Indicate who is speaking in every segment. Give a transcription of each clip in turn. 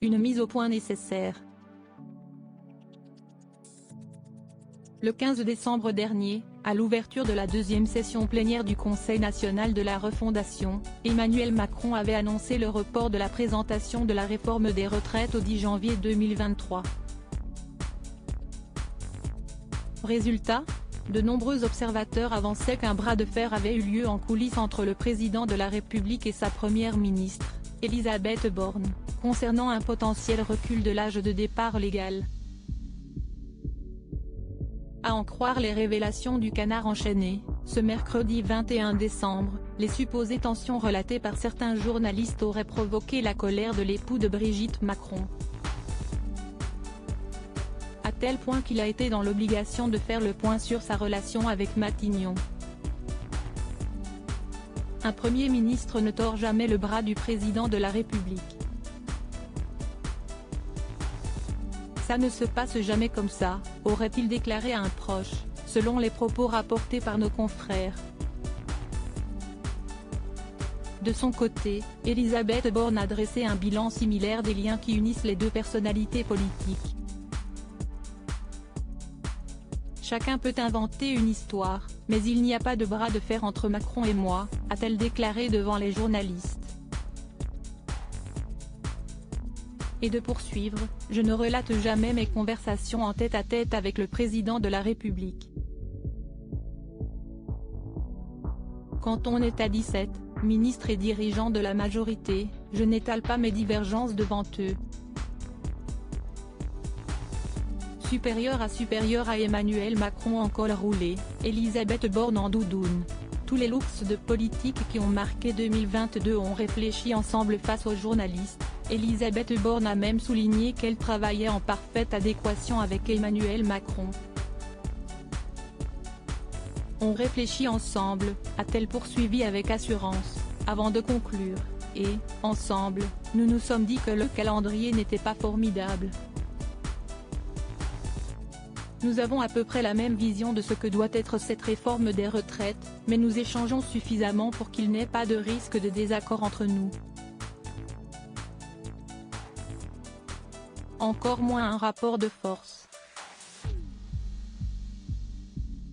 Speaker 1: Une mise au point nécessaire. Le 15 décembre dernier, à l'ouverture de la deuxième session plénière du Conseil national de la refondation, Emmanuel Macron avait annoncé le report de la présentation de la réforme des retraites au 10 janvier 2023. Résultat, de nombreux observateurs avançaient qu'un bras de fer avait eu lieu en coulisses entre le président de la République et sa première ministre, Elisabeth Borne, concernant un potentiel recul de l'âge de départ légal. À en croire les révélations du Canard enchaîné, ce mercredi 21 décembre, les supposées tensions relatées par certains journalistes auraient provoqué la colère de l'époux de Brigitte Macron. À tel point qu'il a été dans l'obligation de faire le point sur sa relation avec Matignon. Un Premier ministre ne tord jamais le bras du président de la République. Ça ne se passe jamais comme ça, aurait-il déclaré à un proche, selon les propos rapportés par nos confrères. De son côté, Elisabeth Borne a dressé un bilan similaire des liens qui unissent les deux personnalités politiques. Chacun peut inventer une histoire, mais il n'y a pas de bras de fer entre Macron et moi, a-t-elle déclaré devant les journalistes. Et de poursuivre, je ne relate jamais mes conversations en tête-à-tête avec le président de la République. Quand on est à 17, ministre et dirigeant de la majorité, je n'étale pas mes divergences devant eux. Supérieur à Emmanuel Macron en col roulé, Elisabeth Borne en doudoune. Tous les looks de politique qui ont marqué 2022 ont réfléchi ensemble face aux journalistes. Elisabeth Borne a même souligné qu'elle travaillait en parfaite adéquation avec Emmanuel Macron. On réfléchit ensemble, a-t-elle poursuivi avec assurance, avant de conclure, et, ensemble, nous nous sommes dit que le calendrier n'était pas formidable. Nous avons à peu près la même vision de ce que doit être cette réforme des retraites, mais nous échangeons suffisamment pour qu'il n'ait pas de risque de désaccord entre nous. Encore moins un rapport de force.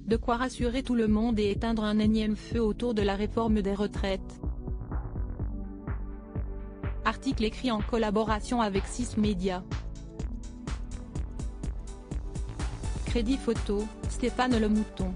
Speaker 1: De quoi rassurer tout le monde et éteindre un énième feu autour de la réforme des retraites. Article écrit en collaboration avec 6 médias. Crédit photo, Stéphane Le Mouton.